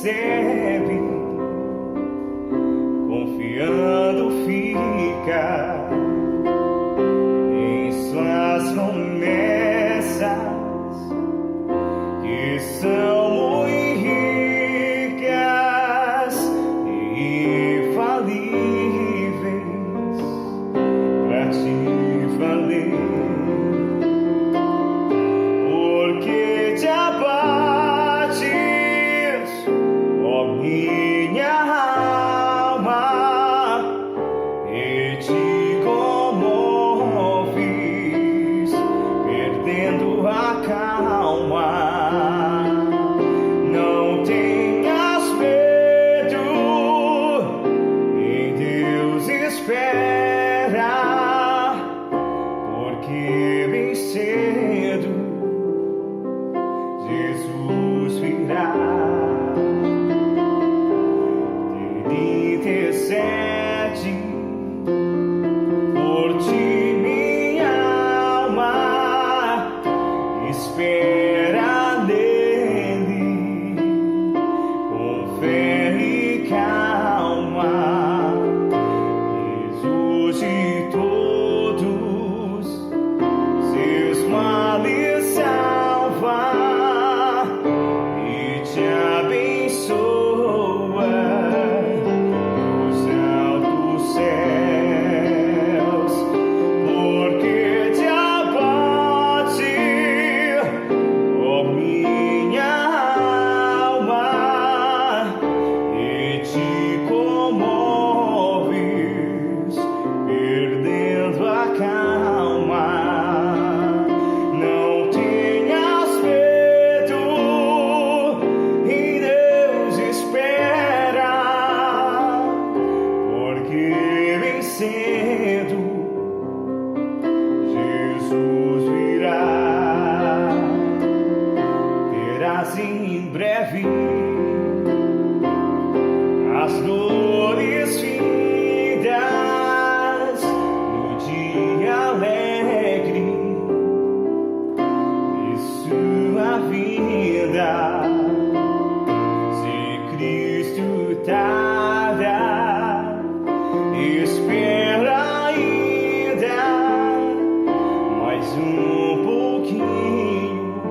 recebe, confiando fica em suas promessas, que são muito ricas e infalíveis para te valer. Porque te abates, ó minha alma, e te comoves, perdendo a calma. Não tenhas medo, em Deus espera, porque bem cedo Jesus virá. Ele intercede por ti, minha alma, espera nele com fé e calma. Jesus de todos seus males salva e te abençoa nos altos céus. Porque te abate, ó minha alma, e te comoves, perdendo a calma. Não tenhas medo, em Deus espera, porque bem cedo Jesus virá. Terás em breve as dores findas no dia alegre de sua vida. Se Cristo tarda, espera ainda mais um pouquinho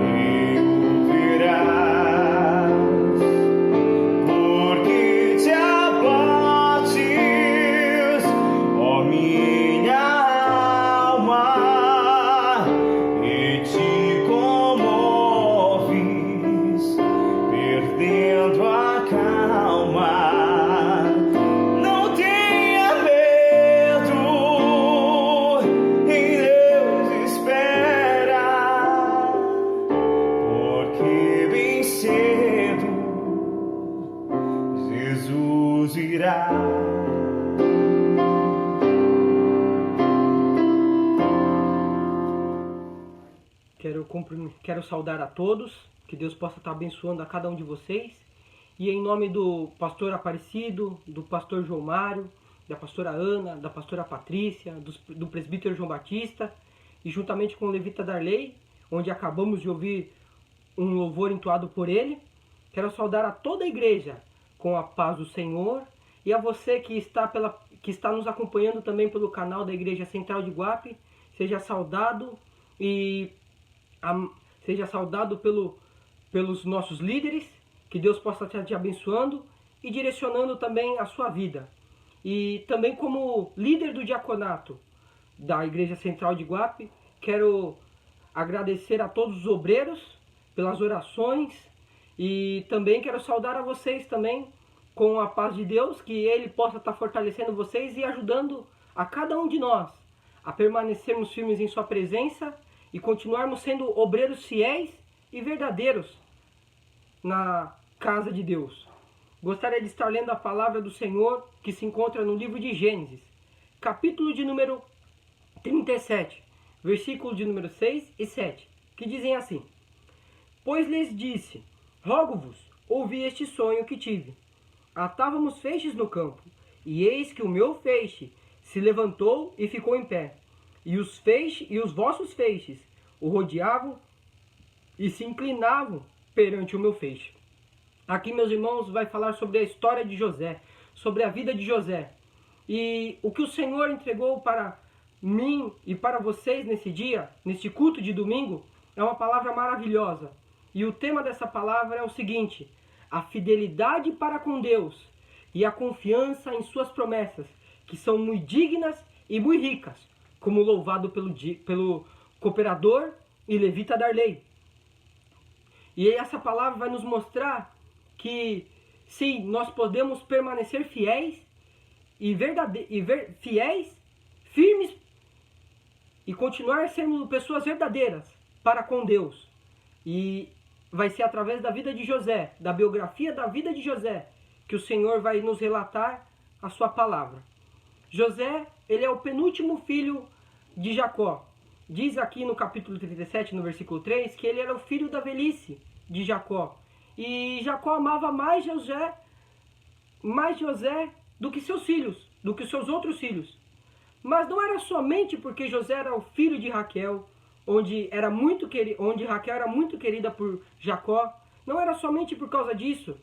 e o verás. Porque te abates, ó minha alma, e te comoves, perdendo a calma. Não tenha medo, em Deus espera, porque bem cedo Jesus irá. Quero saudar a todos, que Deus possa estar abençoando a cada um de vocês. E em nome do pastor Aparecido, do pastor João Mário, da pastora Ana, da pastora Patrícia, do presbítero João Batista, e juntamente com o levita Darley, onde acabamos de ouvir um louvor entoado por ele, quero saudar a toda a igreja com a paz do Senhor, e a você que está nos acompanhando também pelo canal da Igreja Central de Guape. Seja saudado pelos nossos líderes, que Deus possa estar te abençoando e direcionando também a sua vida. E também como líder do diaconato da Igreja Central de Guape, quero agradecer a todos os obreiros pelas orações, e também quero saudar a vocês também com a paz de Deus, que Ele possa estar fortalecendo vocês e ajudando a cada um de nós a permanecermos firmes em sua presença e continuarmos sendo obreiros fiéis e verdadeiros na casa de Deus. Gostaria de estar lendo a palavra do Senhor, que se encontra no livro de Gênesis, capítulo de número 37, versículos de número 6 e 7, que dizem assim: Pois lhes disse, rogo-vos, ouvi este sonho que tive. Atávamos feixes no campo, e eis que o meu feixe se levantou e ficou em pé, e os vossos feixes o rodeavam e se inclinavam perante o meu feixe. Aqui, meus irmãos, vai falar sobre a história de José, sobre a vida de José. E o que o Senhor entregou para mim e para vocês nesse dia, neste culto de domingo, é uma palavra maravilhosa. E o tema dessa palavra é o seguinte: a fidelidade para com Deus e a confiança em suas promessas, que são muito dignas e muito ricas, como louvado pelo cooperador e levita da lei. E essa palavra vai nos mostrar que sim, nós podemos permanecer fiéis fiéis, firmes e continuar sendo pessoas verdadeiras para com Deus. E vai ser através da vida de José, da biografia da vida de José, que o Senhor vai nos relatar a sua palavra. José, ele é o penúltimo filho de Jacó. Diz aqui no capítulo 37, no versículo 3, que ele era o filho da velhice de Jacó. E Jacó amava mais José do que seus filhos, do que seus outros filhos. Mas não era somente porque José era o filho de Raquel, onde Raquel era muito querida por Jacó. Não era somente por causa disso.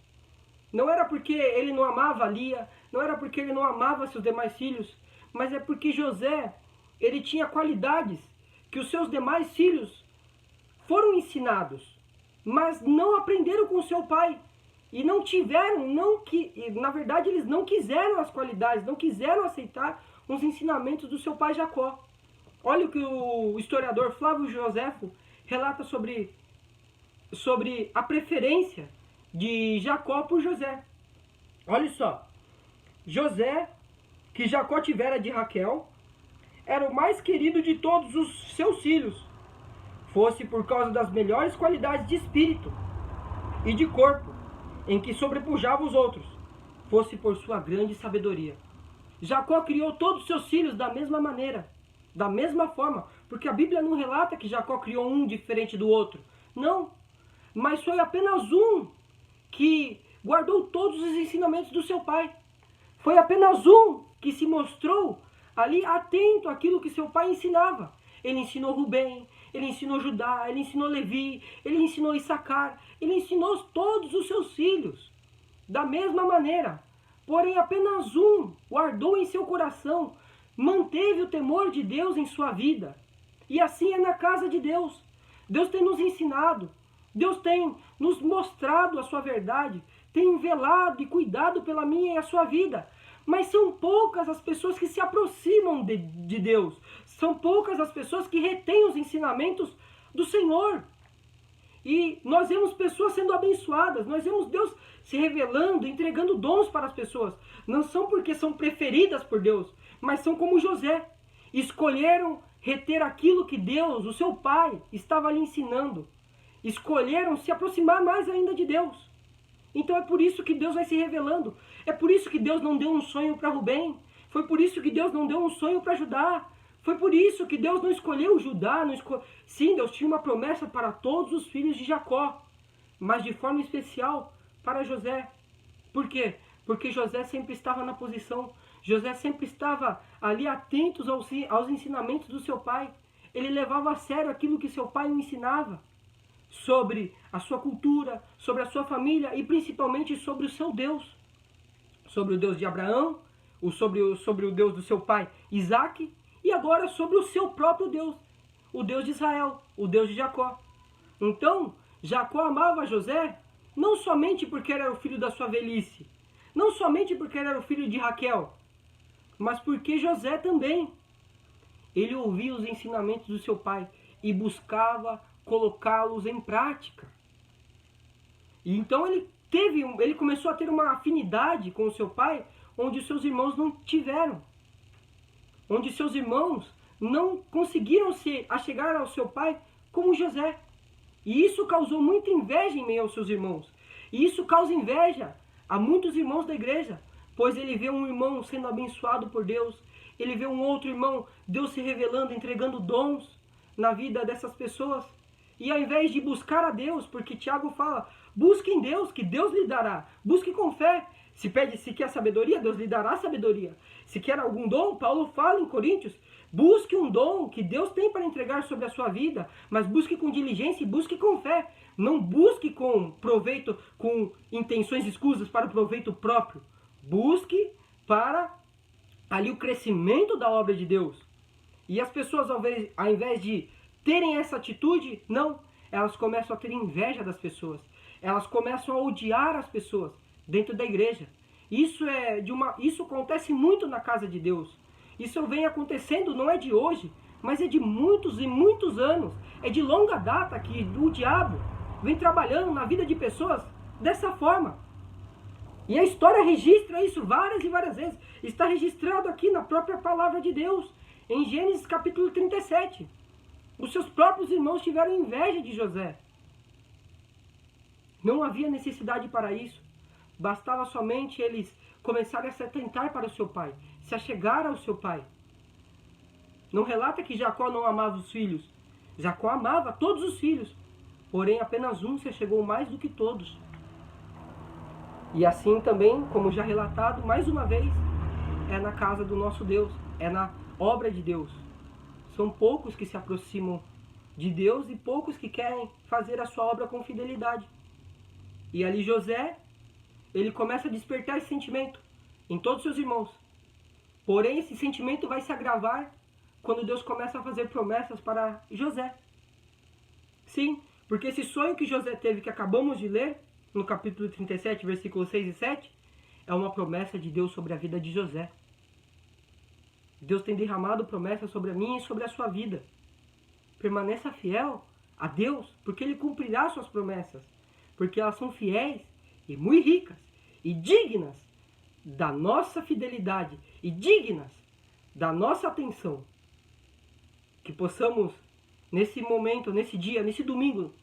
Não era porque ele não amava Lia, não era porque ele não amava seus demais filhos, mas é porque José, ele tinha qualidades que os seus demais filhos foram ensinados, mas não aprenderam com seu pai. E não tiveram, na verdade eles não quiseram as qualidades, não quiseram aceitar os ensinamentos do seu pai Jacó. Olha o que o historiador Flávio Joséfo relata sobre a preferência de Jacó por José. Olha só, José, que Jacó tivera de Raquel, era o mais querido de todos os seus filhos, fosse por causa das melhores qualidades de espírito e de corpo, em que sobrepujava os outros, fosse por sua grande sabedoria. Jacó criou todos os seus filhos da mesma maneira, da mesma forma, porque a Bíblia não relata que Jacó criou um diferente do outro. Não, mas foi apenas um que guardou todos os ensinamentos do seu pai. Foi apenas um que se mostrou ali atento àquilo que seu pai ensinava. Ele ensinou Rubem, ele ensinou Judá, ele ensinou Levi, ele ensinou Issacar, ele ensinou todos os seus filhos da mesma maneira. Porém, apenas um guardou em seu coração, manteve o temor de Deus em sua vida. E assim é na casa de Deus. Deus tem nos ensinado, Deus tem nos mostrado a sua verdade, tem velado e cuidado pela minha e a sua vida. Mas são poucas as pessoas que se aproximam de Deus. São poucas as pessoas que retêm os ensinamentos do Senhor. E nós vemos pessoas sendo abençoadas. Nós vemos Deus se revelando, entregando dons para as pessoas. Não são porque são preferidas por Deus, mas são como José. Escolheram reter aquilo que Deus, o seu pai, estava lhe ensinando. Escolheram se aproximar mais ainda de Deus. Então é por isso que Deus vai se revelando. É por isso que Deus não deu um sonho para Rubem. Foi por isso que Deus não deu um sonho para Judá. Foi por isso que Deus não escolheu Judá. Sim, Deus tinha uma promessa para todos os filhos de Jacó, mas de forma especial para José. Por quê? Porque José sempre estava na posição. José sempre estava ali atentos aos ensinamentos do seu pai. Ele levava a sério aquilo que seu pai o ensinava sobre a sua cultura, sobre a sua família e principalmente sobre o seu Deus. Sobre o Deus de Abraão, sobre o Deus do seu pai Isaac e agora sobre o seu próprio Deus, o Deus de Israel, o Deus de Jacó. Então, Jacó amava José não somente porque ele era o filho da sua velhice, não somente porque ele era o filho de Raquel, mas porque José também. Ele ouvia os ensinamentos do seu pai e buscava colocá-los em prática. E então ele começou a ter uma afinidade com o seu pai, onde os seus irmãos não tiveram. Onde seus irmãos não conseguiram se achegar ao seu pai como José. E isso causou muita inveja em meio aos seus irmãos. E isso causa inveja a muitos irmãos da igreja, pois ele vê um irmão sendo abençoado por Deus, ele vê um outro irmão, Deus se revelando, entregando dons na vida dessas pessoas. E ao invés de buscar a Deus, porque Tiago fala, busque em Deus, que Deus lhe dará. Busque com fé. Se quer sabedoria, Deus lhe dará sabedoria. Se quer algum dom, Paulo fala em Coríntios, Busque um dom que Deus tem para entregar sobre a sua vida, mas busque com diligência e busque com fé. Não busque com proveito, com intenções escusas para o proveito próprio. Busque para ali o crescimento da obra de Deus. E as pessoas, ao invés de terem essa atitude, não, elas começam a ter inveja das pessoas. Elas começam a odiar as pessoas dentro da igreja. Isso acontece muito na casa de Deus. Isso vem acontecendo, não é de hoje, mas é de muitos e muitos anos. É de longa data que o diabo vem trabalhando na vida de pessoas dessa forma. E a história registra isso várias e várias vezes. Está registrado aqui na própria palavra de Deus, em Gênesis capítulo 37. Os seus próprios irmãos tiveram inveja de José. Não havia necessidade para isso. Bastava somente eles começarem a se atentar para o seu pai, se achegar ao seu pai. Não relata que Jacó não amava os filhos. Jacó amava todos os filhos, porém apenas um se achegou mais do que todos. E assim também, como já relatado, mais uma vez, é na casa do nosso Deus, é na obra de Deus. São poucos que se aproximam de Deus e poucos que querem fazer a sua obra com fidelidade. E ali José, ele começa a despertar esse sentimento em todos os seus irmãos. Porém, esse sentimento vai se agravar quando Deus começa a fazer promessas para José. Sim, porque esse sonho que José teve, que acabamos de ler, no capítulo 37, versículos 6 e 7, é uma promessa de Deus sobre a vida de José. Deus tem derramado promessas sobre a minha e sobre a sua vida. Permaneça fiel a Deus, porque Ele cumprirá suas promessas. Porque elas são fiéis e muito ricas e dignas da nossa fidelidade e dignas da nossa atenção. Que possamos, nesse momento, nesse dia, nesse domingo,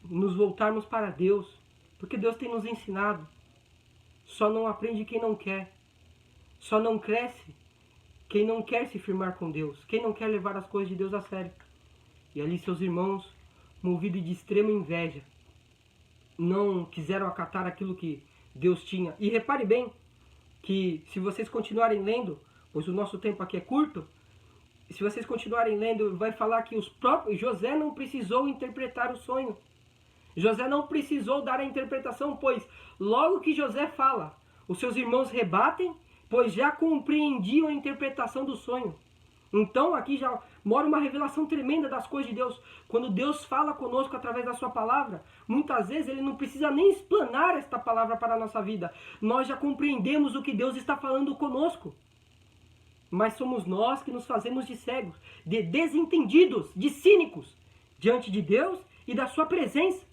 nos voltarmos para Deus, porque Deus tem nos ensinado. Só não aprende quem não quer. Só não cresce quem não quer se firmar com Deus, quem não quer levar as coisas de Deus a sério. E ali seus irmãos, movidos de extrema inveja, não quiseram acatar aquilo que Deus tinha. E repare bem que se vocês continuarem lendo, pois o nosso tempo aqui é curto, se vocês continuarem lendo, vai falar que José não precisou interpretar o sonho. José não precisou dar a interpretação, pois logo que José fala, os seus irmãos rebatem, pois já compreendiam a interpretação do sonho. Então aqui já mora uma revelação tremenda das coisas de Deus. Quando Deus fala conosco através da sua palavra, muitas vezes Ele não precisa nem explanar esta palavra para a nossa vida. Nós já compreendemos o que Deus está falando conosco. Mas somos nós que nos fazemos de cegos, de desentendidos, de cínicos, diante de Deus e da sua presença.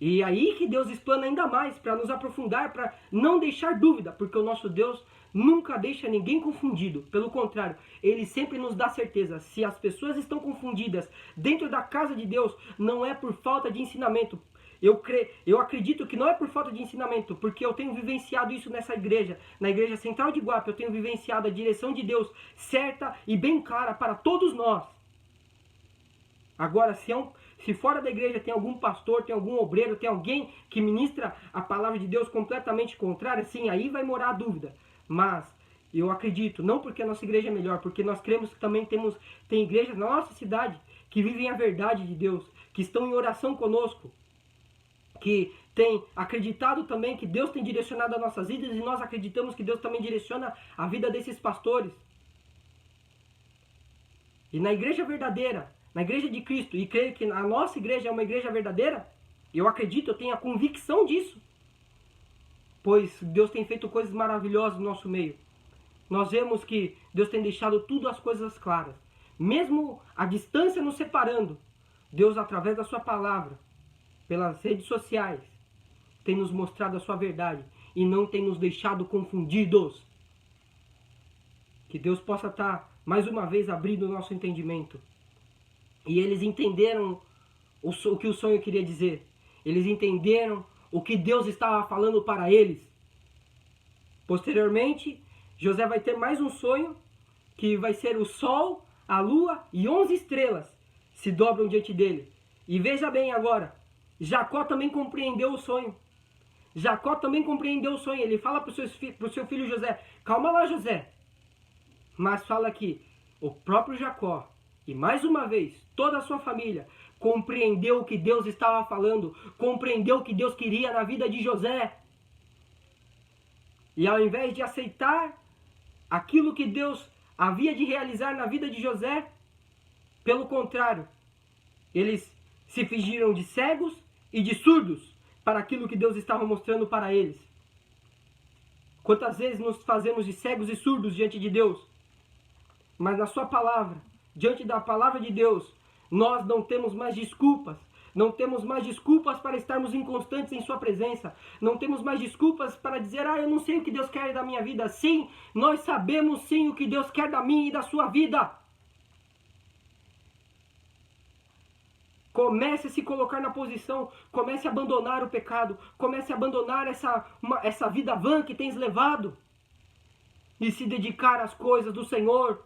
E aí que Deus explana ainda mais, para nos aprofundar, para não deixar dúvida, porque o nosso Deus nunca deixa ninguém confundido. Pelo contrário, Ele sempre nos dá certeza. Se as pessoas estão confundidas dentro da casa de Deus, não é por falta de ensinamento. Eu acredito que não é por falta de ensinamento, porque eu tenho vivenciado isso nessa igreja, na igreja central de Guape, eu tenho vivenciado a direção de Deus certa e bem clara para todos nós. Agora, se fora da igreja tem algum pastor, tem algum obreiro, tem alguém que ministra a palavra de Deus completamente contrária, sim, aí vai morar a dúvida. Mas eu acredito, não porque a nossa igreja é melhor, porque nós cremos que também tem igrejas na nossa cidade que vivem a verdade de Deus, que estão em oração conosco, que têm acreditado também que Deus tem direcionado as nossas vidas e nós acreditamos que Deus também direciona a vida desses pastores. E na igreja verdadeira, na igreja de Cristo, e creio que a nossa igreja é uma igreja verdadeira, eu acredito, eu tenho a convicção disso, pois Deus tem feito coisas maravilhosas no nosso meio. Nós vemos que Deus tem deixado tudo as coisas claras. Mesmo a distância nos separando, Deus, através da sua palavra, pelas redes sociais, tem nos mostrado a sua verdade e não tem nos deixado confundidos. Que Deus possa estar, mais uma vez, abrindo o nosso entendimento. E eles entenderam o que o sonho queria dizer. Eles entenderam o que Deus estava falando para eles. Posteriormente, José vai ter mais um sonho, que vai ser o sol, a lua e 11 estrelas se dobram diante dele. E veja bem agora, Jacó também compreendeu o sonho. Jacó também compreendeu o sonho. Ele fala para o seu filho José, calma lá, José. Mas fala que o próprio Jacó, e mais uma vez, toda a sua família, compreendeu o que Deus estava falando, compreendeu o que Deus queria na vida de José. E ao invés de aceitar aquilo que Deus havia de realizar na vida de José, pelo contrário, eles se fingiram de cegos e de surdos para aquilo que Deus estava mostrando para eles. Quantas vezes nos fazemos de cegos e surdos diante de Deus? Mas na sua palavra, diante da palavra de Deus, nós não temos mais desculpas. Não temos mais desculpas para estarmos inconstantes em sua presença. Não temos mais desculpas para dizer, eu não sei o que Deus quer da minha vida. Sim, nós sabemos sim o que Deus quer da minha e da sua vida. Comece a se colocar na posição, comece a abandonar o pecado, comece a abandonar essa vida vã que tens levado e se dedicar às coisas do Senhor,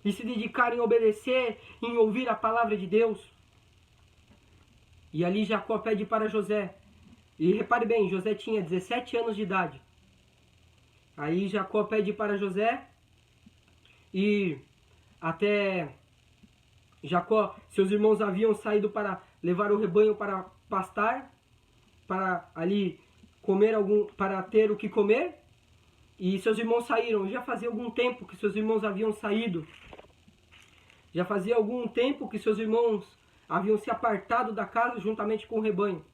e se dedicar em obedecer, em ouvir a palavra de Deus. E ali Jacó pede para José, e repare bem, José tinha 17 anos de idade. Aí Jacó pede para José, e até Jacó, seus irmãos haviam saído para levar o rebanho para pastar, para ali comer para ter o que comer. E seus irmãos saíram. Já fazia algum tempo que seus irmãos haviam saído. Já fazia algum tempo que seus irmãos haviam se apartado da casa juntamente com o rebanho.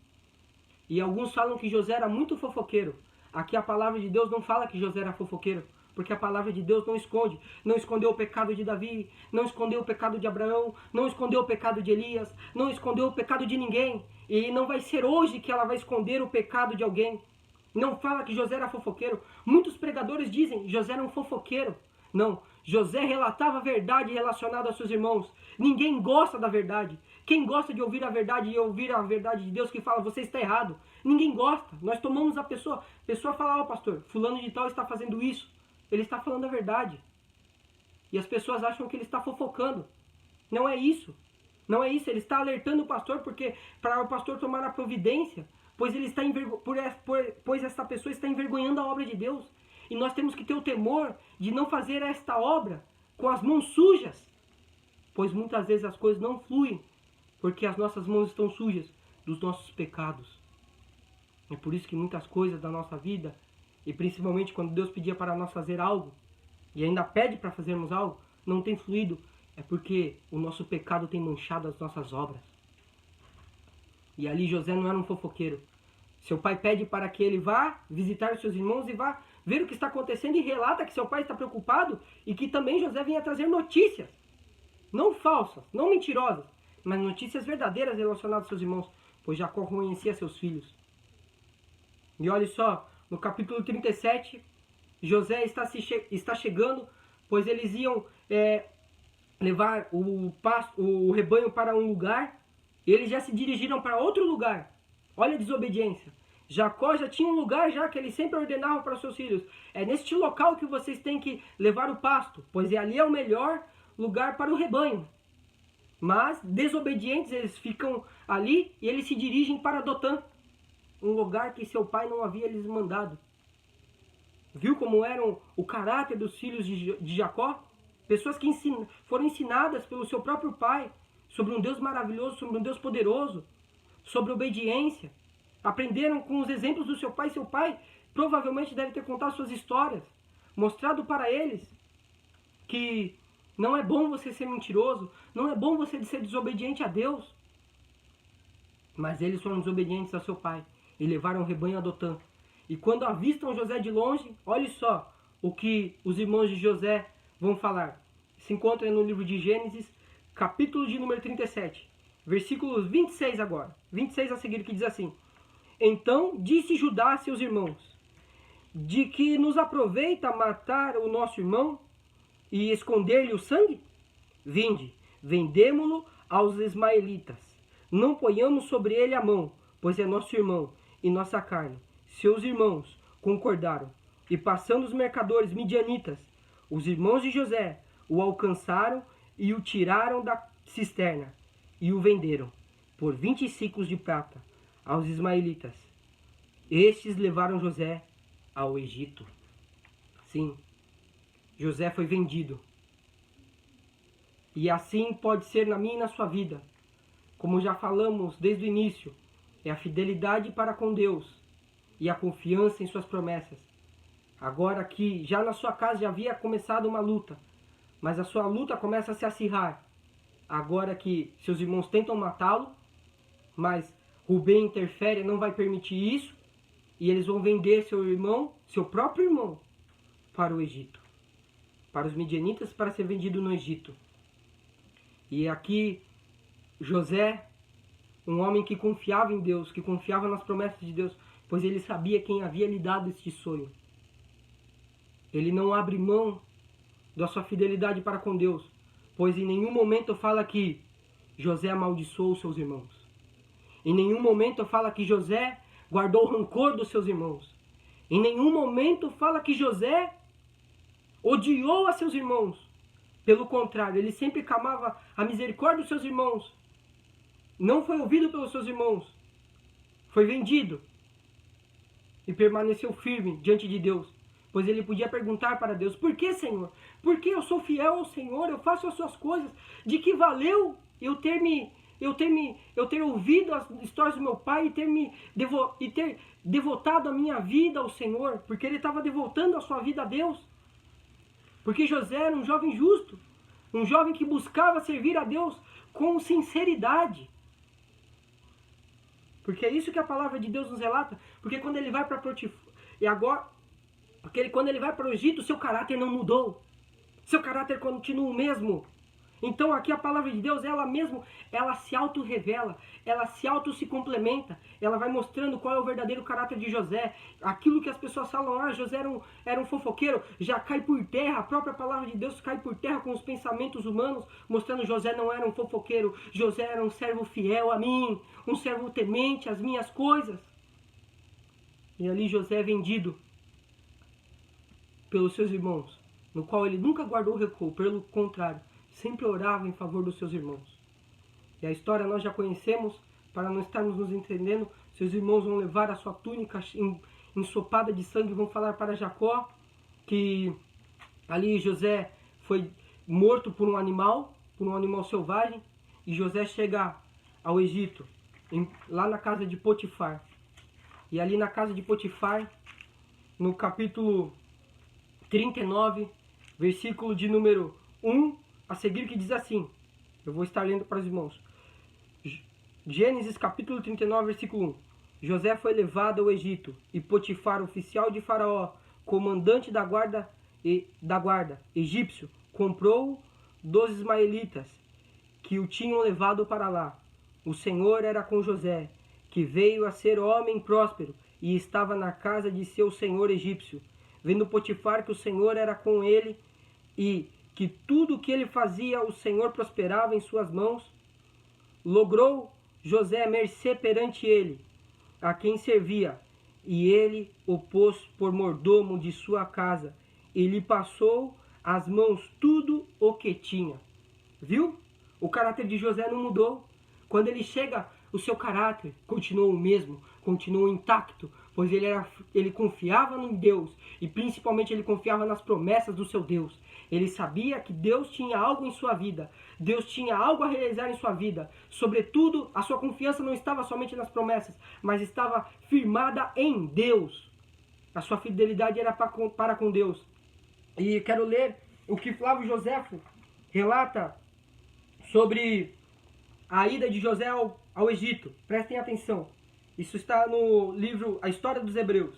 E alguns falam que José era muito fofoqueiro. Aqui a palavra de Deus não fala que José era fofoqueiro, porque a palavra de Deus não esconde. Não escondeu o pecado de Davi, não escondeu o pecado de Abraão, não escondeu o pecado de Elias, não escondeu o pecado de ninguém. E não vai ser hoje que ela vai esconder o pecado de alguém. Não fala que José era fofoqueiro. Muitos pregadores dizem que José era um fofoqueiro. Não, José relatava a verdade relacionada aos seus irmãos. Ninguém gosta da verdade. Quem gosta de ouvir a verdade e ouvir a verdade de Deus que fala, você está errado. Ninguém gosta. Nós tomamos a pessoa fala, pastor, fulano de tal está fazendo isso. Ele está falando a verdade. E as pessoas acham que ele está fofocando. Não é isso. Não é isso. Ele está alertando o pastor para o pastor tomar a providência, pois esta pessoa está envergonhando a obra de Deus. E nós temos que ter o temor de não fazer esta obra com as mãos sujas, pois muitas vezes as coisas não fluem, porque as nossas mãos estão sujas dos nossos pecados. É por isso que muitas coisas da nossa vida, e principalmente quando Deus pedia para nós fazer algo, e ainda pede para fazermos algo, não tem fluído, é porque o nosso pecado tem manchado as nossas obras. E ali José não era um fofoqueiro. Seu pai pede para que ele vá visitar os seus irmãos e vá ver o que está acontecendo, e relata que seu pai está preocupado e que também José vinha trazer notícias. Não falsas, não mentirosas, mas notícias verdadeiras relacionadas aos seus irmãos, pois Jacó conhecia seus filhos. E olha só, no capítulo 37, José está chegando, pois eles iam levar o rebanho para um lugar, e eles já se dirigiram para outro lugar. Olha a desobediência. Jacó já tinha um lugar que ele sempre ordenava para os seus filhos. É neste local que vocês têm que levar o pasto, pois ali é o melhor lugar para o rebanho. Mas, desobedientes, eles ficam ali e eles se dirigem para Dotã, um lugar que seu pai não havia lhes mandado. Viu como eram o caráter dos filhos de Jacó? Pessoas que foram ensinadas pelo seu próprio pai sobre um Deus maravilhoso, sobre um Deus poderoso, sobre obediência. Aprenderam com os exemplos do seu pai. Seu pai provavelmente deve ter contado suas histórias, mostrado para eles que não é bom você ser mentiroso, não é bom você ser desobediente a Deus. Mas eles foram desobedientes ao seu pai e levaram o rebanho a Dotã. E quando avistam José de longe, olhe só o que os irmãos de José vão falar. Se encontra no livro de Gênesis, capítulo de número 37, versículos 26 agora. 26 a seguir, que diz assim: Então disse Judá a seus irmãos: De que nos aproveita matar o nosso irmão e esconder-lhe o sangue? Vinde, vendemo-lo aos ismaelitas. Não ponhamos sobre ele a mão, pois é nosso irmão e nossa carne. Seus irmãos concordaram, e passando os mercadores midianitas, os irmãos de José o alcançaram e o tiraram da cisterna e o venderam por 20 siclos de prata aos ismaelitas. Estes levaram José ao Egito. Sim, José foi vendido. E assim pode ser na minha e na sua vida. Como já falamos desde o início, é a fidelidade para com Deus e a confiança em suas promessas. Agora que já na sua casa já havia começado uma luta, mas a sua luta começa a se acirrar. Agora que seus irmãos tentam matá-lo, mas Rubem interfere, não vai permitir isso, e eles vão vender seu irmão, seu próprio irmão, para o Egito, para os midianitas, para ser vendido no Egito. E aqui José, um homem que confiava em Deus, que confiava nas promessas de Deus, pois ele sabia quem havia lhe dado este sonho. Ele não abre mão da sua fidelidade para com Deus, pois em nenhum momento fala que José amaldiçoou os seus irmãos. Em nenhum momento fala que José guardou rancor dos seus irmãos. Em nenhum momento fala que José odiou a seus irmãos. Pelo contrário, ele sempre clamava a misericórdia dos seus irmãos. Não foi ouvido pelos seus irmãos. Foi vendido. E permaneceu firme diante de Deus. Pois ele podia perguntar para Deus: por que, Senhor? Por que eu sou fiel ao Senhor? Eu faço as suas coisas. De que valeu eu ter ouvido as histórias do meu pai e ter devotado a minha vida ao Senhor? Porque ele estava devotando a sua vida a Deus. Porque José era um jovem justo, um jovem que buscava servir a Deus com sinceridade. Porque é isso que a palavra de Deus nos relata. Porque quando ele vai para Potifar, quando ele vai para o Egito, seu caráter não mudou. Seu caráter continua o mesmo. Então aqui a palavra de Deus, ela se auto-revela, ela se complementa, ela vai mostrando qual é o verdadeiro caráter de José. Aquilo que as pessoas falam, José era um fofoqueiro, já cai por terra, a própria palavra de Deus cai por terra com os pensamentos humanos, mostrando que José não era um fofoqueiro, José era um servo fiel a mim, um servo temente às minhas coisas. E ali José é vendido pelos seus irmãos, no qual ele nunca guardou rancor, pelo contrário, sempre orava em favor dos seus irmãos. E a história nós já conhecemos, para não estarmos nos entendendo. Seus irmãos vão levar a sua túnica ensopada de sangue, vão falar para Jacó que ali José foi morto por um animal selvagem, e José chega ao Egito, lá na casa de Potifar. E ali na casa de Potifar, no capítulo 39, versículo de número 1 a seguir, que diz assim, eu vou estar lendo para os irmãos. Gênesis capítulo 39, versículo 1. José foi levado ao Egito, e Potifar, oficial de Faraó, comandante da guarda egípcio, comprou dos ismaelitas que o tinham levado para lá. O Senhor era com José, que veio a ser homem próspero, e estava na casa de seu senhor egípcio. Vendo Potifar que o Senhor era com ele, e que tudo o que ele fazia, o Senhor prosperava em suas mãos, logrou José mercê perante ele, a quem servia, e ele o pôs por mordomo de sua casa, e lhe passou às mãos tudo o que tinha. Viu? O caráter de José não mudou. Quando ele chega, o seu caráter continuou o mesmo, continuou intacto, pois ele confiava em Deus, e principalmente ele confiava nas promessas do seu Deus. Ele sabia que Deus tinha algo em sua vida, Deus tinha algo a realizar em sua vida. Sobretudo, a sua confiança não estava somente nas promessas, mas estava firmada em Deus. A sua fidelidade era para com Deus. E quero ler o que Flávio Joséfo relata sobre a ida de José ao Egito. Prestem atenção. Isso está no livro A História dos Hebreus.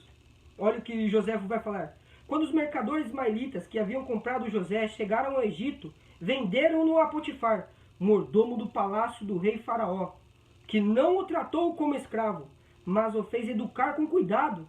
Olha o que Joséfo vai falar. Quando os mercadores ismaelitas que haviam comprado José chegaram ao Egito, venderam-no a Potifar, mordomo do palácio do rei Faraó, que não o tratou como escravo, mas o fez educar com cuidado,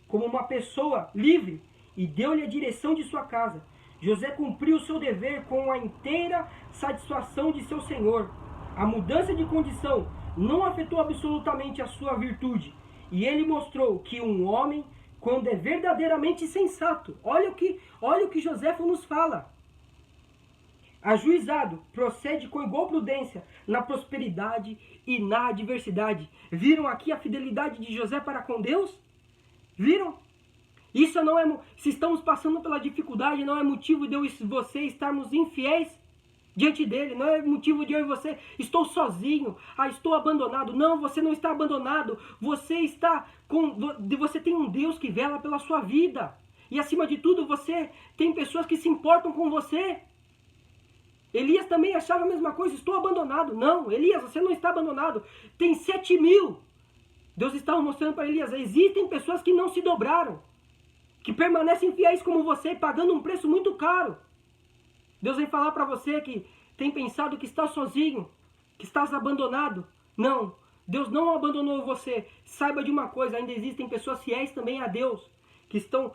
como uma pessoa livre, e deu-lhe a direção de sua casa. José cumpriu seu dever com a inteira satisfação de seu senhor. A mudança de condição não afetou absolutamente a sua virtude, e ele mostrou que um homem, quando é verdadeiramente sensato, olha o que Joséfo nos fala, ajuizado, procede com igual prudência na prosperidade e na adversidade. Viram aqui a fidelidade de José para com Deus? Viram? Isso não é, se estamos passando pela dificuldade, não é motivo de eu e você estarmos infiéis diante dele. Não é motivo de eu e você, estou sozinho, estou abandonado. Não, você não está abandonado. Você tem um Deus que vela pela sua vida. E acima de tudo, você tem pessoas que se importam com você. Elias também achava a mesma coisa, estou abandonado. Não, Elias, você não está abandonado. Tem 7.000. Deus estava mostrando para Elias, existem pessoas que não se dobraram, que permanecem fiéis como você, pagando um preço muito caro. Deus vem falar para você que tem pensado que está sozinho, que estás abandonado. Não, Deus não abandonou você. Saiba de uma coisa, ainda existem pessoas fiéis também a Deus, que estão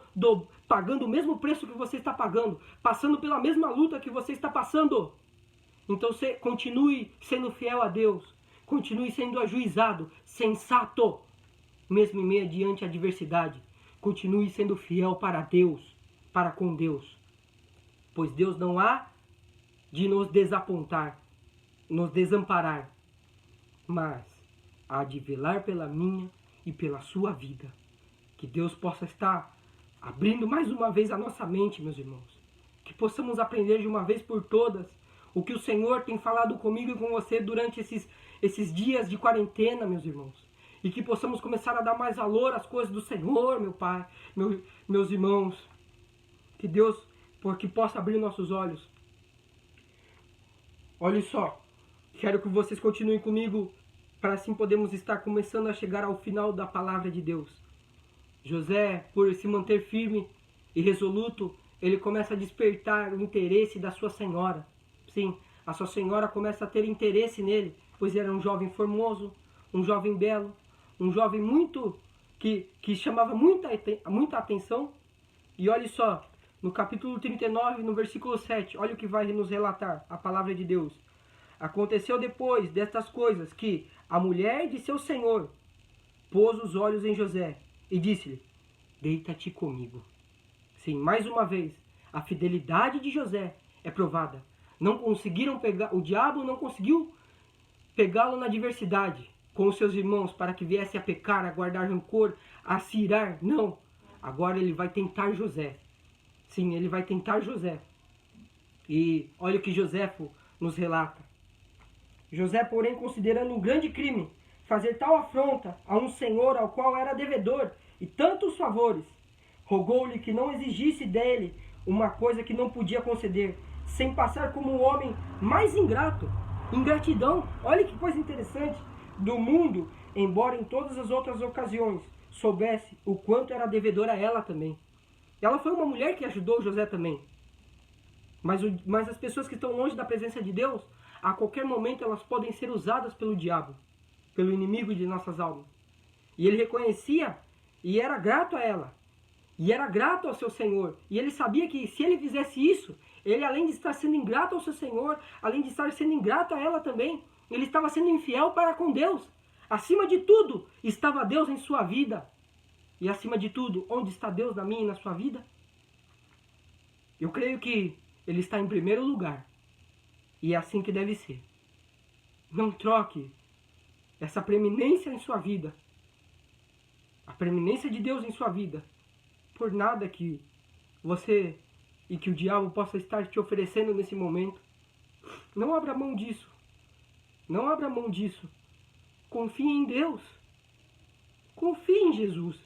pagando o mesmo preço que você está pagando, passando pela mesma luta que você está passando. Então você continue sendo fiel a Deus, continue sendo ajuizado, sensato, mesmo em meio adiante à adversidade. Continue sendo fiel para Deus, para com Deus. Pois Deus não há de nos desapontar, nos desamparar, mas há de velar pela minha e pela sua vida. Que Deus possa estar abrindo mais uma vez a nossa mente, meus irmãos. Que possamos aprender de uma vez por todas o que o Senhor tem falado comigo e com você durante esses dias de quarentena, meus irmãos. E que possamos começar a dar mais valor às coisas do Senhor, meu Pai, meus irmãos. Que Deus porque possa abrir nossos olhos. Olha só, quero que vocês continuem comigo, para assim podermos estar começando a chegar ao final da palavra de Deus. José, por se manter firme e resoluto, ele começa a despertar o interesse da sua senhora. Sim, a sua senhora começa a ter interesse nele, pois era um jovem formoso, um jovem belo, um jovem que chamava muita atenção. E olha só, no capítulo 39, no versículo 7, olha o que vai nos relatar a palavra de Deus. Aconteceu depois destas coisas que a mulher de seu senhor pôs os olhos em José e disse-lhe, deita-te comigo. Sim, mais uma vez, a fidelidade de José é provada. Não conseguiram pegar, o diabo não conseguiu pegá-lo na adversidade com os seus irmãos para que viesse a pecar, a guardar rancor, a se irar. Não, agora ele vai tentar José. Sim, ele vai tentar José. E olha o que Joséfo nos relata. José, porém, considerando um grande crime, fazer tal afronta a um senhor ao qual era devedor e tantos favores, rogou-lhe que não exigisse dele uma coisa que não podia conceder, sem passar como o homem mais ingrato. Ingratidão, olha que coisa interessante, do mundo, embora em todas as outras ocasiões soubesse o quanto era devedor a ela também. Ela foi uma mulher que ajudou José também. Mas as pessoas que estão longe da presença de Deus, a qualquer momento elas podem ser usadas pelo diabo, pelo inimigo de nossas almas. E ele reconhecia e era grato a ela. E era grato ao seu Senhor. E ele sabia que se ele fizesse isso, ele além de estar sendo ingrato ao seu Senhor, além de estar sendo ingrato a ela também, ele estava sendo infiel para com Deus. Acima de tudo, estava Deus em sua vida. E acima de tudo, onde está Deus na minha e na sua vida? Eu creio que Ele está em primeiro lugar. E é assim que deve ser. Não troque essa preeminência em sua vida, a preeminência de Deus em sua vida, por nada que você e que o diabo possa estar te oferecendo nesse momento. Não abra mão disso. Não abra mão disso. Confie em Deus. Confie em Jesus.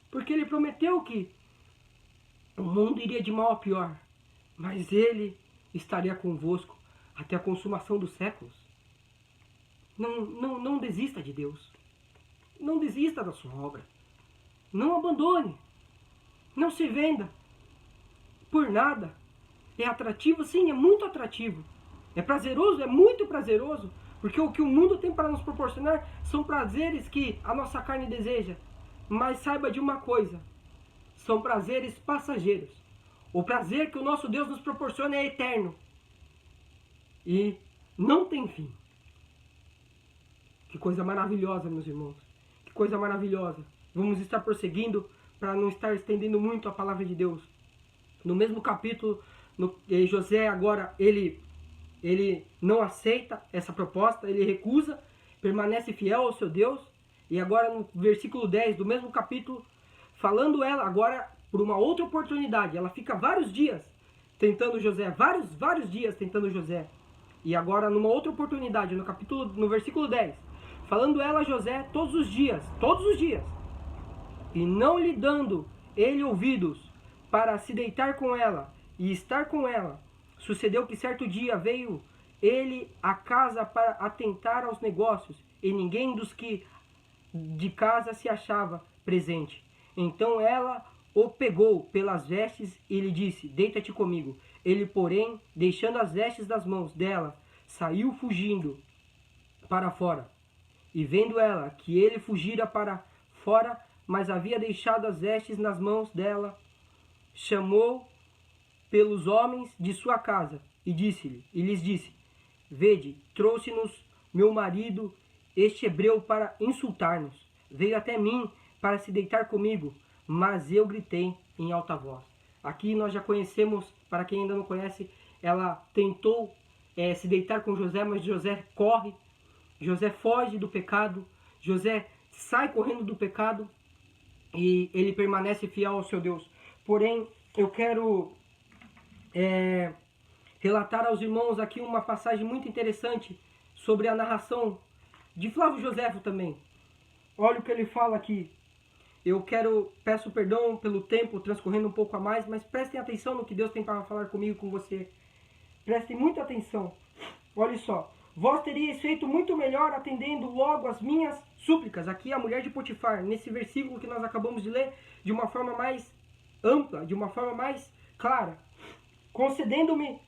Porque Ele prometeu que o mundo iria de mal a pior, mas Ele estaria convosco até a consumação dos séculos. Não desista de Deus. Não desista da sua obra. Não abandone. Não se venda por nada. É atrativo? Sim, é muito atrativo. É prazeroso? É muito prazeroso. Porque o que o mundo tem para nos proporcionar são prazeres que a nossa carne deseja. Mas saiba de uma coisa. São prazeres passageiros. O prazer que o nosso Deus nos proporciona é eterno. E não tem fim. Que coisa maravilhosa, meus irmãos. Que coisa maravilhosa. Vamos estar prosseguindo para não estar estendendo muito a palavra de Deus. No mesmo capítulo, José agora, ele não aceita essa proposta, ele recusa, permanece fiel ao seu Deus. E agora no versículo 10 do mesmo capítulo, falando ela agora por uma outra oportunidade. Ela fica vários dias tentando José, vários dias tentando José. E agora numa outra oportunidade, no versículo 10, falando ela a José todos os dias, e não lhe dando ele ouvidos para se deitar com ela e estar com ela. Sucedeu que certo dia veio ele à casa para atentar aos negócios, e ninguém dos que de casa se achava presente. Então ela o pegou pelas vestes e lhe disse: deita-te comigo. Ele, porém, deixando as vestes das mãos dela, saiu fugindo para fora. E vendo ela que ele fugira para fora, mas havia deixado as vestes nas mãos dela, chamou pelos homens de sua casa e lhes disse: vede, trouxe-nos meu marido, este hebreu, para insultar-nos. Veio até mim para se deitar comigo, mas eu gritei em alta voz. Aqui nós já conhecemos, para quem ainda não conhece, ela tentou se deitar com José, mas José corre, José foge do pecado, José sai correndo do pecado e ele permanece fiel ao seu Deus. Porém, eu quero relatar aos irmãos aqui uma passagem muito interessante sobre a narração de Flávio Joséfo também. Olha o que ele fala aqui. Peço perdão pelo tempo transcorrendo um pouco a mais, mas prestem atenção no que Deus tem para falar comigo e com você. Prestem muita atenção. Olha só. Vós teríeis feito muito melhor atendendo logo as minhas súplicas. Aqui a mulher de Potifar, nesse versículo que nós acabamos de ler, de uma forma mais ampla, de uma forma mais clara. Concedendo-me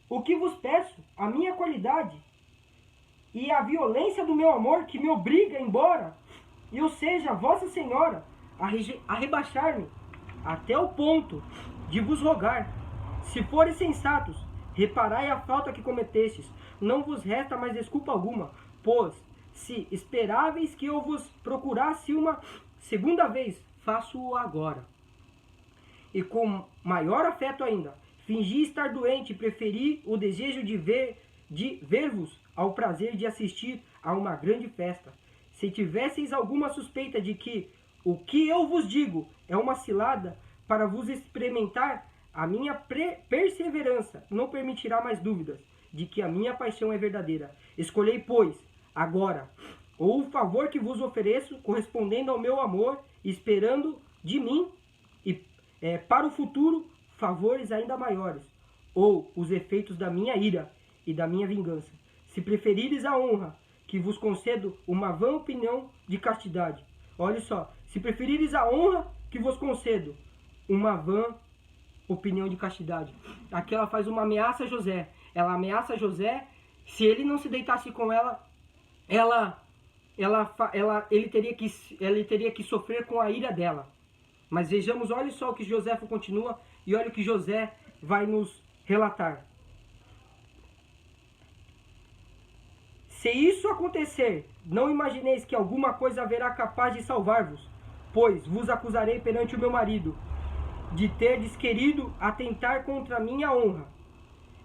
o que vos peço, a minha qualidade e a violência do meu amor, que me obriga embora, e eu seja vossa senhora a rebaixar-me até o ponto de vos rogar. Se fores sensatos, reparai a falta que cometestes, não vos resta mais desculpa alguma, pois se esperáveis que eu vos procurasse uma segunda vez, faço-o agora. E com maior afeto ainda, fingi estar doente e preferi o desejo de ver-vos ao prazer de assistir a uma grande festa. Se tivesseis alguma suspeita de que o que eu vos digo é uma cilada para vos experimentar, a minha perseverança não permitirá mais dúvidas de que a minha paixão é verdadeira. Escolhei, pois, agora, ou o favor que vos ofereço, correspondendo ao meu amor, esperando de mim, e para o futuro, favores ainda maiores, ou os efeitos da minha ira e da minha vingança. Se preferires a honra, que vos concedo uma vã opinião de castidade. Olha só, se preferires a honra que vos concedo uma vã opinião de castidade. Aqui ela faz uma ameaça a José. Ela ameaça José, se ele não se deitasse com ela, ele teria que sofrer com a ira dela. Mas vejamos, olha só o que Joséfo continua e olha o que José vai nos relatar. Se isso acontecer, não imagineis que alguma coisa haverá capaz de salvar-vos, pois vos acusarei perante o meu marido de terdes querido atentar contra a minha honra.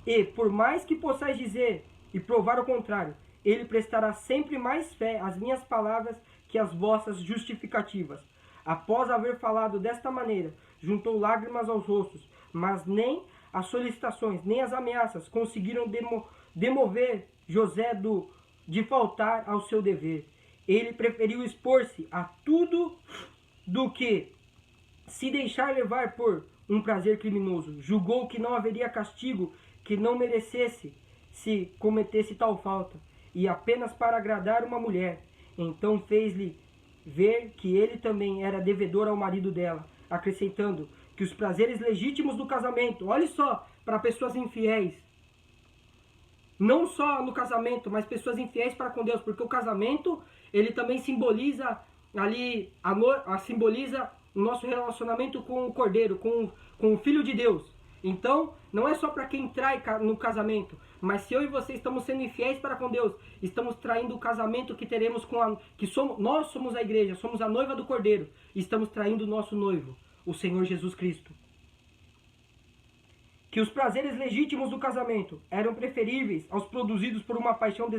E, por mais que possais dizer e provar o contrário, ele prestará sempre mais fé às minhas palavras que às vossas justificativas. Após haver falado desta maneira, juntou lágrimas aos rostos, mas nem as solicitações, nem as ameaças conseguiram demover José de faltar ao seu dever. Ele preferiu expor-se a tudo do que se deixar levar por um prazer criminoso. Julgou que não haveria castigo que não merecesse se cometesse tal falta, e apenas para agradar uma mulher. Então fez-lhe ver que ele também era devedor ao marido dela, acrescentando que os prazeres legítimos do casamento, olhe só, para pessoas infiéis, não só no casamento, mas pessoas infiéis para com Deus, porque o casamento, ele também simboliza ali, simboliza o nosso relacionamento com o Cordeiro, com o Filho de Deus. Então, não é só para quem trai no casamento, mas se eu e você estamos sendo infiéis para com Deus, estamos traindo o casamento que teremos nós somos a igreja, somos a noiva do Cordeiro, e estamos traindo o nosso noivo, o Senhor Jesus Cristo. Que os prazeres legítimos do casamento eram preferíveis aos produzidos por uma paixão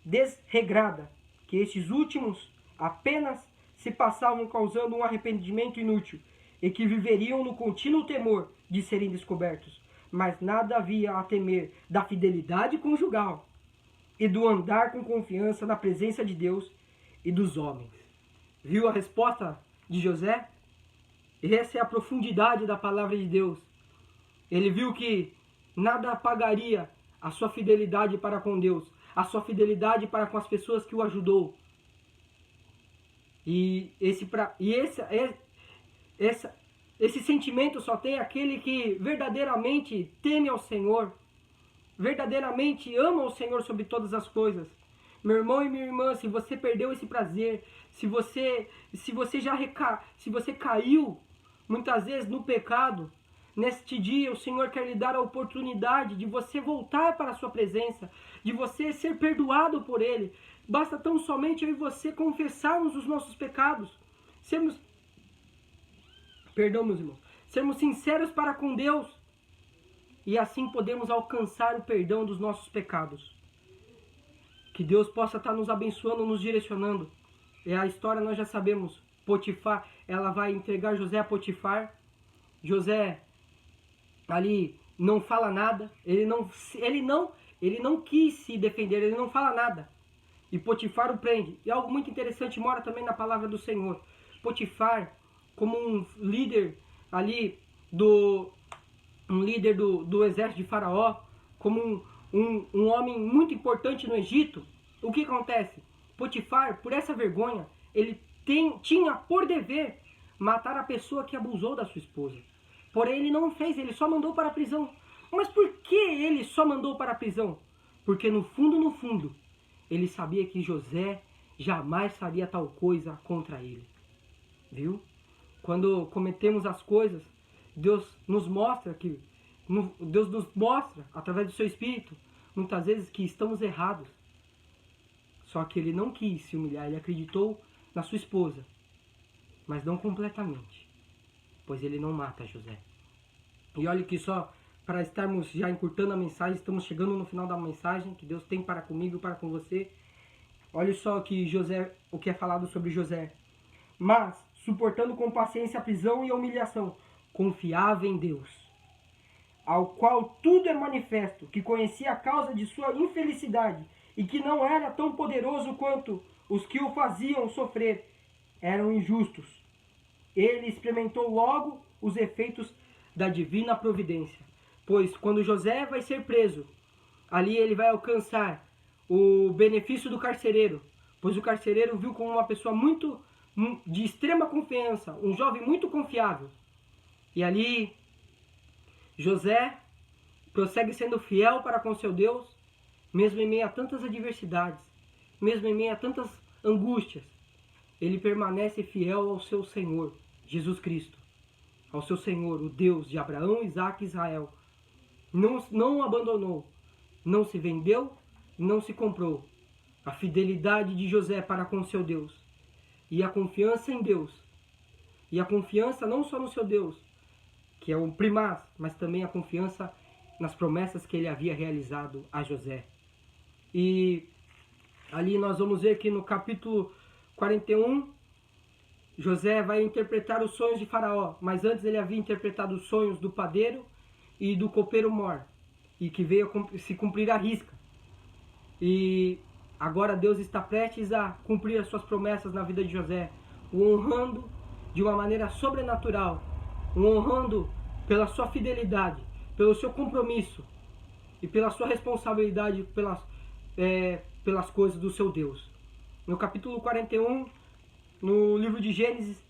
desregrada, que estes últimos apenas se passavam causando um arrependimento inútil e que viveriam no contínuo temor de serem descobertos. Mas nada havia a temer da fidelidade conjugal e do andar com confiança na presença de Deus e dos homens. Viu a resposta de José? Essa é a profundidade da palavra de Deus. Ele viu que nada apagaria a sua fidelidade para com Deus, a sua fidelidade para com as pessoas que o ajudou. E esse sentimento só tem aquele que verdadeiramente teme ao Senhor, verdadeiramente ama o Senhor sobre todas as coisas. Meu irmão e minha irmã, se você perdeu esse prazer, se você caiu muitas vezes no pecado, neste dia o Senhor quer lhe dar a oportunidade de você voltar para a sua presença, de você ser perdoado por Ele. Basta tão somente eu e você confessarmos os nossos pecados, sermos sinceros para com Deus, e assim podemos alcançar o perdão dos nossos pecados. Que Deus possa estar nos abençoando, nos direcionando. E a história nós já sabemos. Potifar, ela vai entregar José a Potifar. José ali não fala nada, ele não quis se defender, ele não fala nada. E Potifar o prende. E algo muito interessante mora também na palavra do Senhor. Potifar, como um líder ali do exército de Faraó, como um homem muito importante no Egito, o que acontece? Potifar, por essa vergonha, ele tinha por dever matar a pessoa que abusou da sua esposa. Porém, ele não fez, ele só mandou para a prisão. Mas por que ele só mandou para a prisão? Porque no fundo, ele sabia que José jamais faria tal coisa contra ele. Viu? Quando cometemos as coisas, Deus nos mostra, através do seu Espírito, muitas vezes que estamos errados. Só que ele não quis se humilhar, ele acreditou na sua esposa, mas não completamente, pois ele não mata José. E olha que só, para estarmos já encurtando a mensagem, estamos chegando no final da mensagem que Deus tem para comigo e para com você. Olha só que o que é falado sobre José. Mas, suportando com paciência a prisão e a humilhação, confiava em Deus, ao qual tudo é manifesto, que conhecia a causa de sua infelicidade e que não era tão poderoso quanto os que o faziam sofrer eram injustos. Ele experimentou logo os efeitos da divina providência, pois quando José vai ser preso, ali ele vai alcançar o benefício do carcereiro, pois o carcereiro viu como uma pessoa de extrema confiança, um jovem muito confiável. E ali José prossegue sendo fiel para com seu Deus, mesmo em meio a tantas adversidades, mesmo em meio a tantas angústias. Ele permanece fiel ao seu Senhor, Jesus Cristo, ao seu Senhor, o Deus de Abraão, Isaque e Israel. Não o abandonou, não se vendeu, não se comprou. A fidelidade de José para com seu Deus, e a confiança em Deus, e a confiança não só no seu Deus, que é o primaz, mas também a confiança nas promessas que ele havia realizado a José. E ali nós vamos ver que no capítulo 41, José vai interpretar os sonhos de Faraó, mas antes ele havia interpretado os sonhos do padeiro e do copeiro mor, e que veio se cumprir a risca. E agora Deus está prestes a cumprir as suas promessas na vida de José, o honrando de uma maneira sobrenatural, o honrando pela sua fidelidade, pelo seu compromisso e pela sua responsabilidade pelas coisas do seu Deus. No capítulo 41, no livro de Gênesis,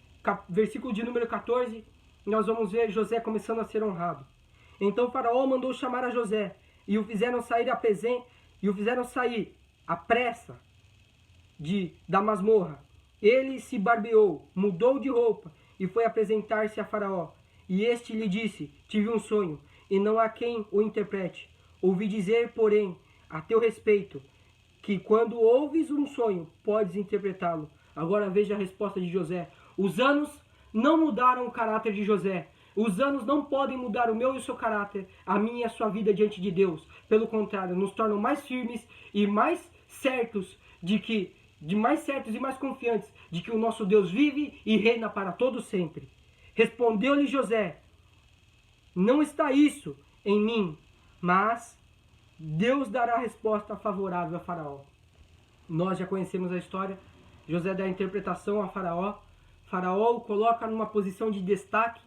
versículo de número 14, nós vamos ver José começando a ser honrado. Então Faraó mandou chamar a José e o fizeram sair à pressa da masmorra. Ele se barbeou, mudou de roupa e foi apresentar-se a Faraó. E este lhe disse: tive um sonho, e não há quem o interprete. Ouvi dizer, porém, a teu respeito, que quando ouves um sonho, podes interpretá-lo. Agora veja a resposta de José. Os anos não mudaram o caráter de José. Os anos não podem mudar o meu e o seu caráter, a minha e a sua vida diante de Deus. Pelo contrário, nos tornam mais firmes e mais certos de que de mais certos e mais confiantes de que o nosso Deus vive e reina para todo sempre. Respondeu-lhe José: não está isso em mim, mas Deus dará resposta favorável a Faraó. Nós já conhecemos a história. José dá a interpretação a Faraó. Faraó o coloca numa posição de destaque,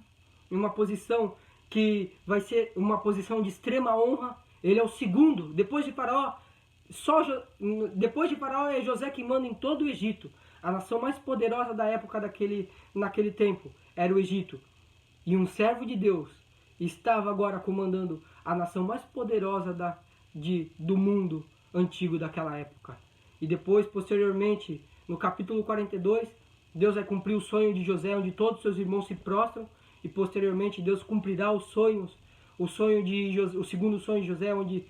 em uma posição que vai ser uma posição de extrema honra. Ele é o segundo, depois de Faraó. Depois de Faraó é José que manda em todo o Egito. A nação mais poderosa da época naquele tempo era o Egito. E um servo de Deus estava agora comandando a nação mais poderosa do mundo antigo daquela época. E depois, posteriormente, no capítulo 42, Deus vai cumprir o sonho de José, onde todos seus irmãos se prostram. E posteriormente Deus cumprirá os sonhos. O segundo sonho de José, onde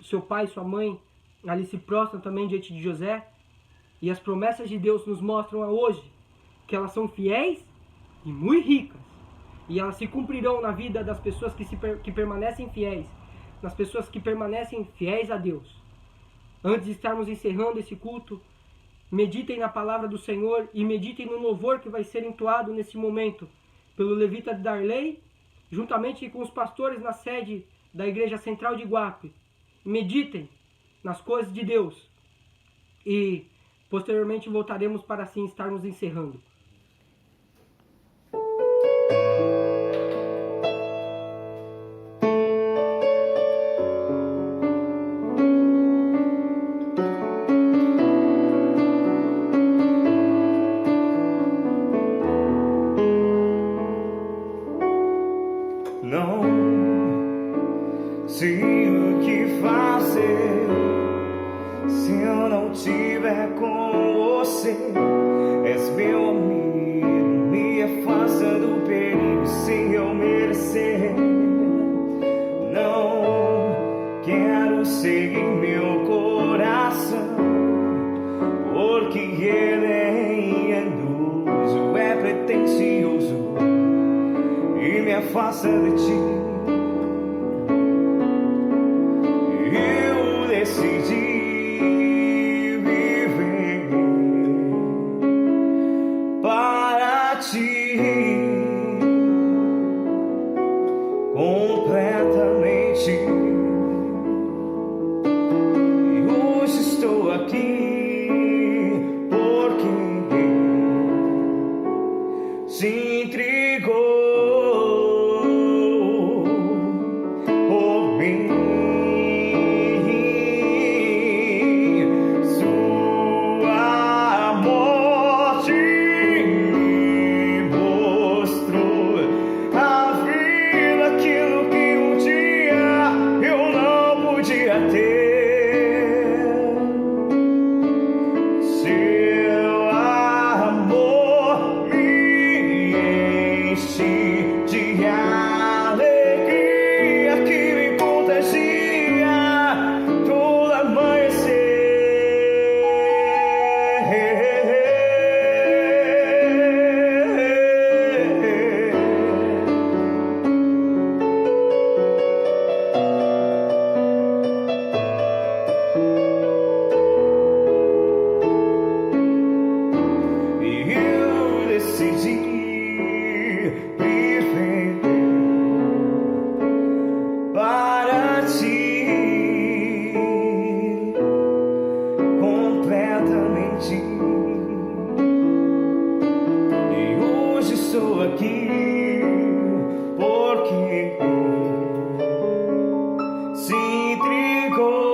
seu pai e sua mãe ali se prostram também diante de José. E as promessas de Deus nos mostram hoje que elas são fiéis e muito ricas. E elas se cumprirão na vida das pessoas que permanecem fiéis. Nas pessoas que permanecem fiéis a Deus. Antes de estarmos encerrando esse culto, meditem na palavra do Senhor e meditem no louvor que vai ser entoado nesse momento pelo levita Darley, juntamente com os pastores na sede da Igreja Central de Iguape. Meditem nas coisas de Deus e posteriormente voltaremos para assim estarmos encerrando. Não sei o que fazer se eu não tiver com você. És meu amigo, me afasta do perigo sem eu merecer. Não quero seguir meu coração, porque ele é enganoso, é pretensioso e me afasta de ti. Eu decidi viver para ti completamente. E hoje estou aqui porque se entregou por mim. Sua morte me mostrou a vida, aquilo que um dia eu não podia ter. Seu amor me enche de alegria que me contagia todo amanhecer. E eu decidi viver para ti completamente. E hoje estou aqui porque se entregou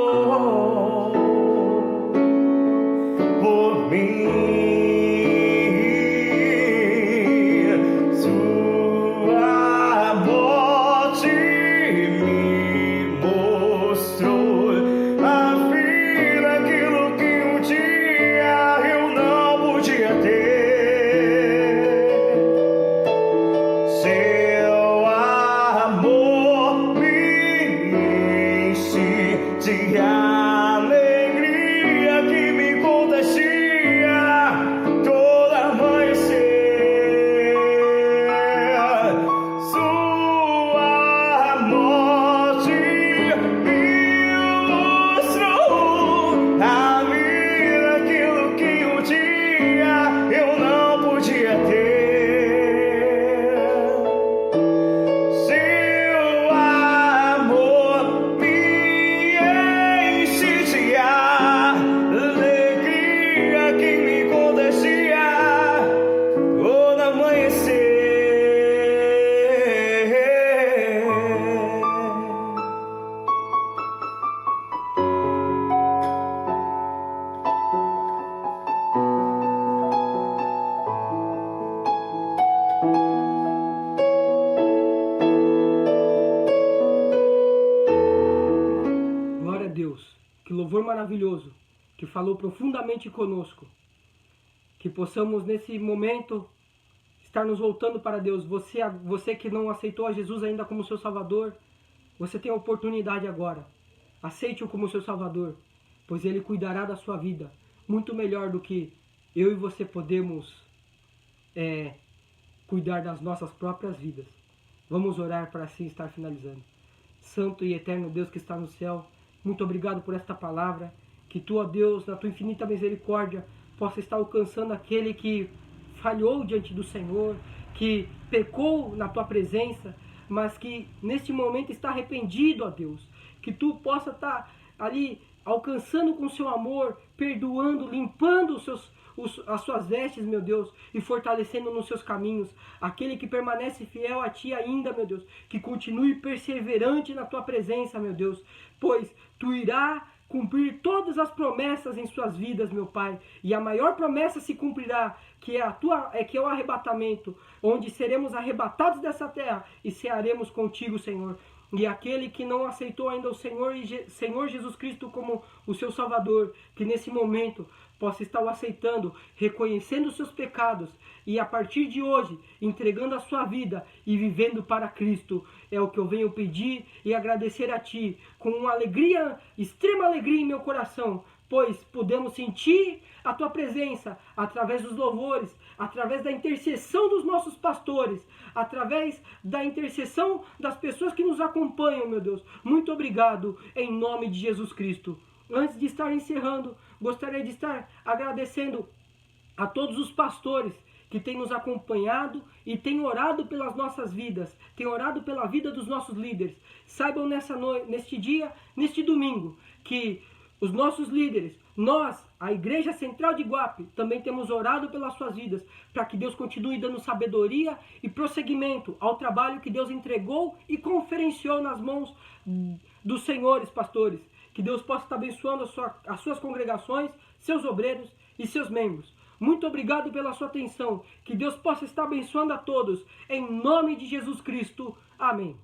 por mim. Sua morte me mostrou a vida, aquilo que um dia eu não podia ter. maravilhoso, que falou profundamente conosco. Que possamos nesse momento estar nos voltando para Deus. Você que não aceitou a Jesus ainda como seu Salvador, você tem a oportunidade agora. Aceite-o como seu Salvador, pois Ele cuidará da sua vida muito melhor do que eu e você podemos cuidar das nossas próprias vidas. Vamos orar para assim estar finalizando. Santo e eterno Deus que está no céu, muito obrigado por esta palavra. Que tu, ó Deus, na tua infinita misericórdia, possa estar alcançando aquele que falhou diante do Senhor, que pecou na tua presença, mas que neste momento está arrependido, ó Deus. Que tu possa estar ali alcançando com seu amor, perdoando, limpando as suas vestes, meu Deus, e fortalecendo nos seus caminhos. Aquele que permanece fiel a ti ainda, meu Deus, que continue perseverante na tua presença, meu Deus, pois tu irá cumprir todas as promessas em suas vidas, meu Pai. E a maior promessa se cumprirá, que é o arrebatamento, onde seremos arrebatados dessa terra e cearemos contigo, Senhor. E aquele que não aceitou ainda o Senhor Jesus Cristo como o seu Salvador, que nesse momento possa estar o aceitando, reconhecendo os seus pecados e a partir de hoje entregando a sua vida e vivendo para Cristo. É o que eu venho pedir e agradecer a Ti com uma alegria, extrema alegria em meu coração, pois podemos sentir a Tua presença através dos louvores, através da intercessão dos nossos pastores, através da intercessão das pessoas que nos acompanham, meu Deus. Muito obrigado, em nome de Jesus Cristo. Antes de estar encerrando, gostaria de estar agradecendo a todos os pastores que têm nos acompanhado e têm orado pelas nossas vidas, têm orado pela vida dos nossos líderes. Saibam neste dia, neste domingo, que os nossos líderes, nós, a Igreja Central de Iguape, também temos orado pelas suas vidas, para que Deus continue dando sabedoria e prosseguimento ao trabalho que Deus entregou e conferenciou nas mãos dos senhores pastores. Que Deus possa estar abençoando as suas congregações, seus obreiros e seus membros. Muito obrigado pela sua atenção. Que Deus possa estar abençoando a todos. Em nome de Jesus Cristo. Amém.